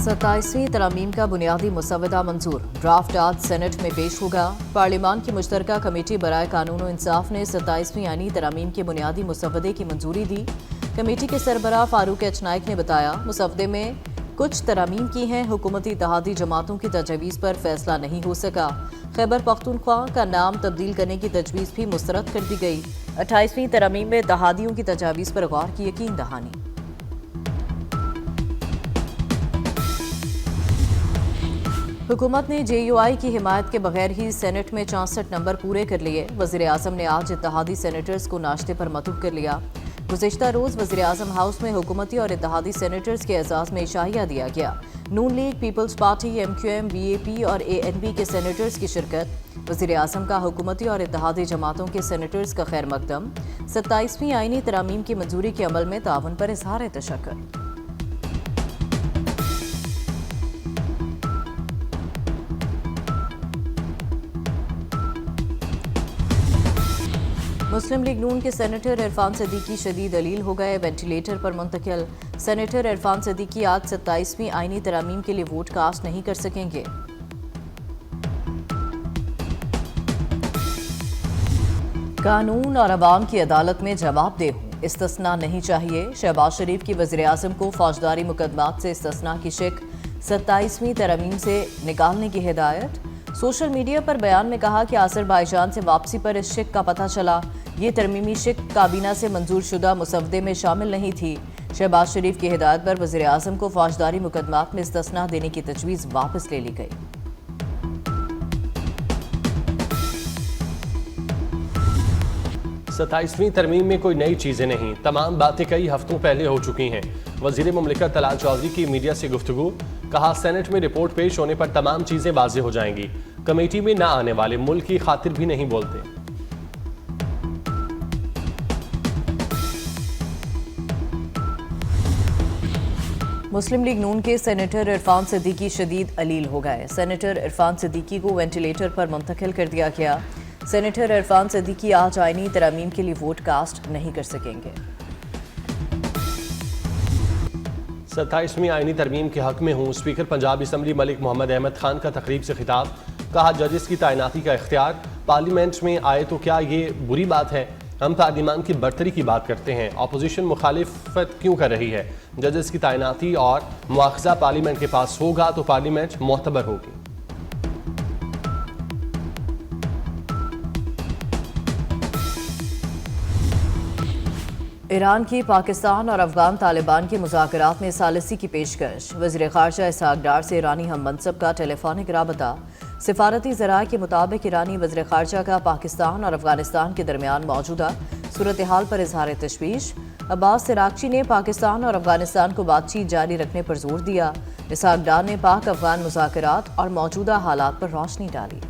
27वीं तरमीम का बुनियादी मुसवदा मंजूर। ड्राफ्ट आज सेनेट में पेश होगा। पार्लिमान की मुश्तरका कमेटी बराए कानून और इंसाफ ने 27वीं आईनी तरमीम के बुनियादी मुसवदे की मंजूरी दी। कमेटी के सरबराह फारूक एच नाइक ने बताया, मुसवदे में कुछ तरमीम की हैं। हुकूमती इत्तेहादी जमातों की तजवीज़ पर फैसला नहीं हो सका। खैबर पख्तूनख्वा का नाम तब्दील करने की तजवीज़ भी मुस्तरद कर दी गई। 28वीं तरमीम में इत्तेहादियों की तजावीज़ पर गौर की यकीन दहानी। हुकूमत ने JUI की हिमायत के बगैर ही सेनेट में 64 नंबर पूरे कर लिए। वज़ीर आज़म ने आज इत्तेहादी सेनेटर्स को नाश्ते पर मतूब कर लिया। गुज़िश्ता रोज़ वज़ीर आज़म हाउस में हुकूमती और इत्तेहादी सेनेटर्स के एजाज़ में इशाइया दिया गया। Noon league, people's party, MQM, BAP और ANP के सेनेटर्स की शिरकत। वज़ीर आज़म का हुकूमती और इत्तेहादी जमातों के सेनेटर्स का खैर मकदम। 27वीं आईनी तरामीम की मंजूरी के अमल में ताउन पर इज़हार तशक्कुर। मुस्लिम लीग नून के सेनेटर इरफान सदीकी शदीद अलील हो गए, वेंटिलेटर पर मुंतकिल। सेनेटर इरफान सदीकी आज 27वीं आईनी तरामीम के लिए वोट कास्ट नहीं कर सकेंगे। कानून और अवाम की अदालत में जवाबदेह हूँ, इस्तिस्ना नहीं चाहिए। शहबाज शरीफ की वज़ीर आज़म को फौजदारी मुकदमात से इस्तिस्ना की शिक 27वीं तरमीम से निकालने की हिदायत। सोशल मीडिया पर बयान में कहा कि आज़रबाईजान से वापसी पर इस शिक का पता चला। ये तरमीमी शिक काबीना से मंजूर शुदा मुसवदे में शामिल नहीं थी। शहबाज शरीफ की हिदायत पर वज़ीर आज़म को फौजदारी मुकदमात में इस्तिस्ना देने की तजवीज़ वापस ले ली गई। सत्ताईसवीं तरमीम में कोई नई चीजें नहीं, तमाम बातें कई हफ्तों पहले हो चुकी हैं। वज़ीर मुमलिकत तलाल चौधरी की मीडिया से गुफ्तगू। कहा, सेनेट में रिपोर्ट पेश होने पर तमाम चीजें वाज़ेह हो जाएंगी। कमेटी में ना आने वाले मुल्क की खातिर भी नहीं बोलते। मुस्लिम लीग नून के सेनेटर इरफान सदीकी शदीद अलील हो गए। सेनेटर इरफान सदीकी को वेंटिलेटर पर मुंतकिल कर दिया गया। सेनेटर इरफान सदीकी आज आईनी तरामीम के लिए वोट कास्ट नहीं कर सकेंगे। 27वीं आईनी तरमीम के हक में हूँ। स्पीकर पंजाब असम्बली मलिक मोहम्मद अहमद खान का तकरीब से खिताब। कहा, जजेस की तैनाती का इख्तियार पार्लियामेंट में आए तो क्या ये बुरी बात है? हम पार्लिमान की बरतरी की बात करते हैं, अपोजिशन मुखालिफत क्यों कर रही है? जजेस की तैनाती और मुआखजा पार्लियामेंट के पास होगा तो पार्लियामेंट मोतबर होगी। ईरान की पाकिस्तान और अफगान तालिबान के मुज़ाकरात में सालिसी की पेशकश। वज़ीर ख़ारजा इसहाक डार से ईरानी हम मनसब का टेलीफोनिक राबता। सिफारती ज़राए के मुताबिक ईरानी वज़ीर ख़ारजा का पाकिस्तान और अफगानिस्तान के दरमियान मौजूदा सूरत हाल पर इजहार तशवीश। अब्बास सिरागची ने पाकिस्तान और अफगानिस्तान को बातचीत जारी रखने पर जोर दिया। इसहाक डार ने पाक अफगान मुज़ाकरात और मौजूदा हालात पर रोशनी डाली।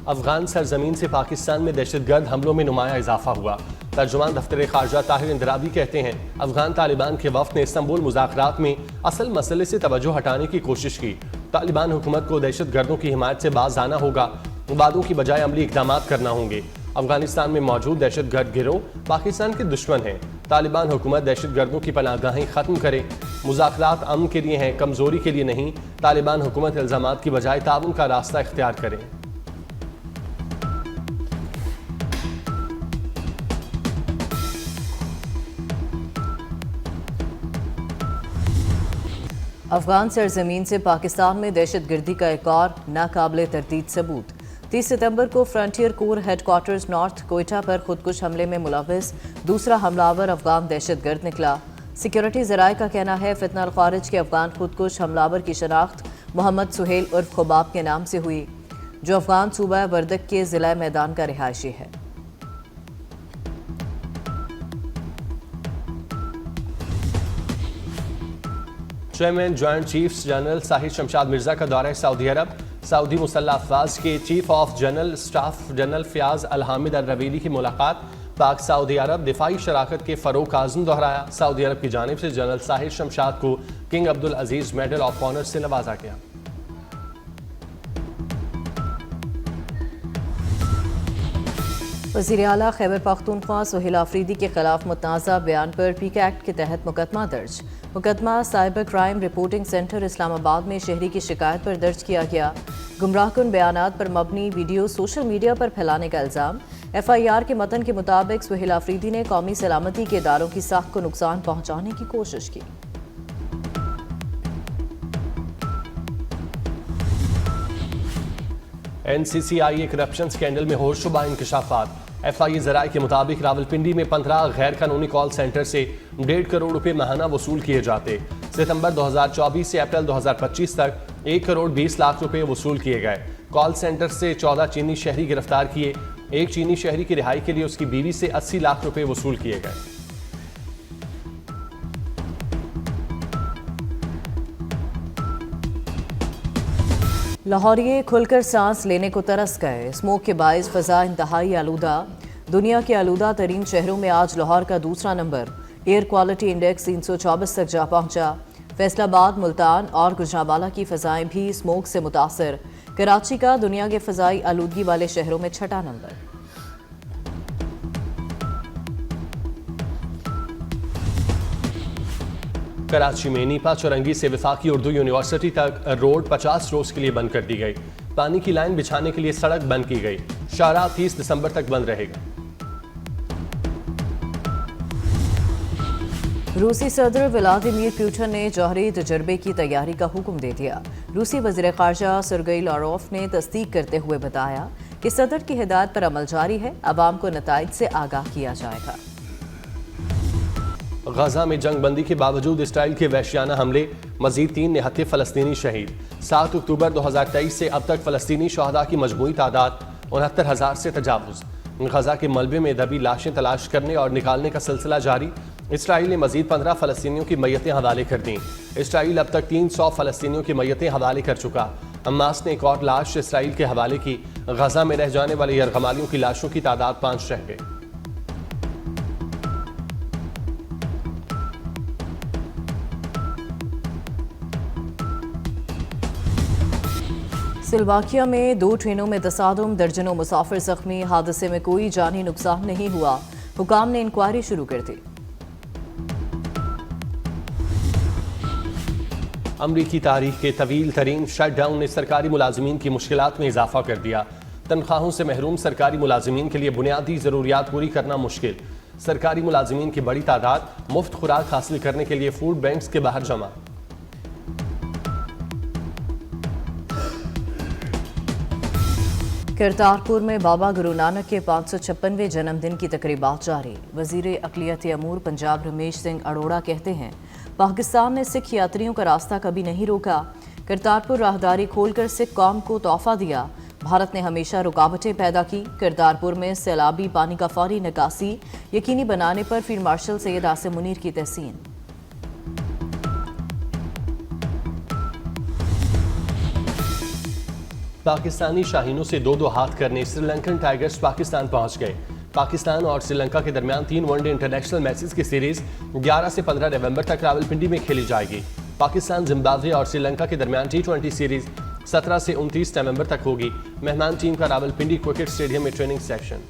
अफगान सरजमीन से पाकिस्तान में दहशतगर्द हमलों में नुमाया इजाफा हुआ। तर्जुमान दफ्तर खारजा ताहिर इंदराबी कहते हैं, अफगान तालिबान के वफ़द ने इस्तांबुल मुज़ाकरात में असल मसले से तवज्जो हटाने की कोशिश की। तालिबान हुकूमत को दहशतगर्दों की हिमायत से बाज आना होगा, वादों की बजाय अमली इक़दाम करना होंगे। अफगानिस्तान में मौजूद दहशतगर्द गिरोह पाकिस्तान के दुश्मन हैं। तालिबान हुकूमत दहशतगर्दों की पनाहगाहें ख़त्म करे। मुज़ाकरात अमन के लिए हैं, कमज़ोरी के लिए नहीं। तालिबान हुकूमत इल्ज़ामात की बजाय ताउन का रास्ता इख्तियार करें। अफगान सरजमीन से पाकिस्तान में दहशतगर्दी का एक और नाकाबिले तरदीद सबूत। 30 सितंबर को frontier core headquarters north Quetta पर खुदकुश हमले में मुलविस दूसरा हमलावर अफगान दहशतगर्द निकला। सिक्योरिटी ज़राए का कहना है, फितना खारिज के अफगान खुदकुश हमलावर की शनाख्त मोहम्मद सुहेल उर्फ खुबाब के नाम से हुई, जो अफगान सूबा वर्दक के ज़िला मैदान का रिहायशी है। Chairman joint chiefs general Sahir Shamshad Mirza का दौरा सऊदी अरब। सऊदी मुसल्लह अफवाज के chief of general staff general Fayyaz Al Hamid Al Ruwaili की मुलाकात। पाक सऊदी अरब दिफाई शराकत के फ़रोग़ का आज़म दोहराया। सऊदी अरब की जानिब से जनरल साहिर शमशाद को king Abdul Aziz medal of honour से नवाजा गया। वज़ीर आला खैबर पख्तूनख्वा सुहेल आफरीदी के खिलाफ मुतनाज़ा बयान पर पीके एक्ट के तहत मुकदमा दर्ज। मुकदमा cyber crime reporting centre Islamabad में शहरी की शिकायत पर दर्ज किया गया। गुमराहकुन बयानात पर मबनी वीडियो सोशल मीडिया पर फैलाने का इल्ज़ाम। FIR के मतन के मुताबिक सुहेल आफरीदी ने कौमी सलामती के इदारों की साख को नुकसान पहुँचाने की कोशिश की। NCCIA करप्शन स्कैंडल में होशुबा इंकशाफात। FI ज़राए के मुताबिक रावलपिंडी में 15 गैर कानूनी कॉल सेंटर से 1.5 करोड़ रुपए माहाना वसूल किए जाते। सितंबर 2024 से अप्रैल 2025 तक 1 करोड़ 20 लाख रुपए वसूल किए गए। कॉल सेंटर से 14 चीनी शहरी गिरफ्तार किए। एक चीनी शहरी की रिहाई के लिए उसकी बीवी से 80 लाख रुपए वसूल किए गए। लाहौरिये खुलकर सांस लेने को तरस गए। स्मोक के बायस फजा इंतहाई आलूदा। दुनिया के आलूदा तरीन शहरों में आज लाहौर का दूसरा नंबर। एयर क्वालिटी इंडेक्स 324 तक जा पहुंचा। फैसलाबाद, मुल्तान और गुजरांवाला की फ़ज़ाएँ भी स्मोक से मुतासर। कराची का दुनिया के फ़ज़ाई आलूदगी वाले शहरों में छठा नंबर। कराची में नीपा चौरंगी से वफाकी उर्दू यूनिवर्सिटी तक रोड 50 रोज के लिए बंद कर दी गई। पानी की लाइन बिछाने के लिए सड़क बंद की गई। शाहराह 30 दिसंबर तक बंद रहेगा। रूसी सदर व्लादिमीर पुतिन ने जौहरी तजर्बे की तैयारी का हुक्म दे दिया। रूसी वज़ीर ख़ारजा सरगई लारोफ ने तस्दीक करते हुए बताया कि सदर की हिदायत पर अमल जारी है। अवाम को नताइज से आगाह किया जाएगा। गजा में जंग बंदी के बावजूद इसराइल के वहशियाना हमले, मजीद 3 निहत्ते फ़लस्तीनी शहीद। 7 अक्टूबर 2023 से अब तक फ़लस्तीनी शहदा की मजमूई तादाद 69,000 से तजावुज़। गजा के मलबे में दबी लाशें तलाश करने और निकालने का सिलसिला जारी। इसराइल ने मजीद 15 फ़लस्तीनियों की मैयतें हवाले कर दी। इसराइल अब तक 300 फ़लस्तीनियों की मैयतें हवाले कर चुका। हमास ने एक और लाश इसराइल के हवाले की। गजा में रह जाने वाले यरगमालियों की लाशों की तादाद 5 रह गई। स्लोवाकिया में 2 ट्रेनों में तसादुम, दर्जनों मुसाफिर जख्मी। हादसे में कोई जानी नुकसान नहीं हुआ। हुकाम ने इंक्वायरी शुरू कर दी। अमरीकी तारीख के तवील तरीन शटडाउन ने सरकारी मुलाजमीन की मुश्किलात में इजाफा कर दिया। तनख्वाहों से महरूम सरकारी मुलाजमीन के लिए बुनियादी ज़रूरियात पूरी करना मुश्किल। सरकारी मुलाजमीन की बड़ी तादाद मुफ्त खुराक हासिल करने के लिए फूड बैंक्स के बाहर जमा। करतारपुर में बाबा गुरु नानक के 556वें जन्मदिन की तकरीबात जारी। वजीर अक़लियत अमूर पंजाब रमेश सिंह अरोड़ा कहते हैं पाकिस्तान ने सिख यात्रियों का रास्ता कभी नहीं रोका। करतारपुर राहदारी खोलकर सिख कौम को तोहफा दिया। भारत ने हमेशा रुकावटें पैदा की। करतारपुर में सैलाबी पानी का फौरी निकासी यकीनी बनाने पर फील्ड मार्शल सैयद आसिम मुनीर की तहसीन। पाकिस्तानी शाहीनों से 2-2 हाथ करने श्रीलंकन टाइगर्स पाकिस्तान पहुंच गए। पाकिस्तान और श्रीलंका के दरमियान 3 वनडे इंटरनेशनल मैचेस की सीरीज 11 से 15 नवंबर तक रावलपिंडी में खेली जाएगी। पाकिस्तान, जिम्बाब्वे और श्रीलंका के दरमियान T20 सीरीज 17 से 29 नवंबर तक होगी। मेहमान टीम का रावलपिंडी क्रिकेट स्टेडियम में ट्रेनिंग सेशन।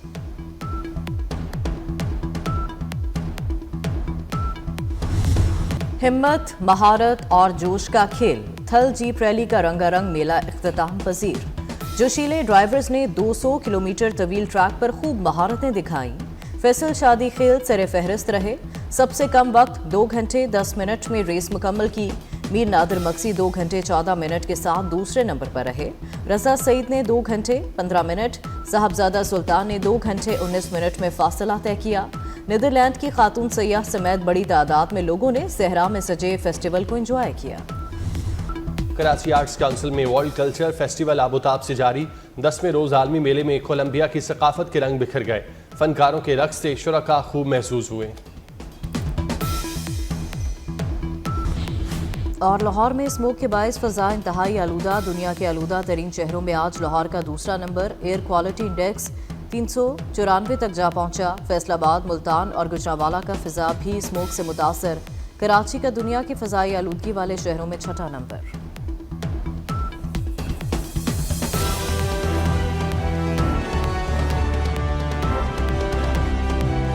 हिम्मत, महारत और जोश का खेल। थल जीप रैली का रंगारंग मेला इख्तिताम पजीर। जोशीले ड्राइवर्स ने 200 किलोमीटर तवील ट्रैक पर खूब महारतें दिखाई। फैसल शादी खेल सरे फहरिस्त रहे। सबसे कम वक्त 2 घंटे 10 मिनट में रेस मुकम्मल की। मीर नादिर मक्सी 2 घंटे 14 मिनट के साथ दूसरे नंबर पर रहे। रजा सईद ने 2 घंटे 15 मिनट, साहबजादा सुल्तान ने 2 घंटे 19 मिनट में फासला तय किया। नीदरलैंड की खातून सयाह समेत बड़ी तादाद में लोगों ने सहरा में सजे फेस्टिवल को एंजॉय किया। कराची आर्ट्स काउंसिल में वर्ल्ड कल्चर फेस्टिवल आबोताब से जारी। 10वें रोज आलमी मेले में कोलंबिया की सकाफत के रंग बिखर गए। फनकारों के रक्स से शुरका खूब महसूस हुए। और लाहौर में स्मोक के बायस फजा इंतहाई आलूदा। दुनिया के आलूदा तरीन शहरों में आज लाहौर का दूसरा नंबर। एयर क्वालिटी इंडेक्स 394 तक जा पहुंचा। फैसलाबाद, मुल्तान और गुजरांवाला का फिजा भी स्मोक से मुतासर। कराची का दुनिया की फ़ज़ाई आलूदगी वाले शहरों में छठा नंबर।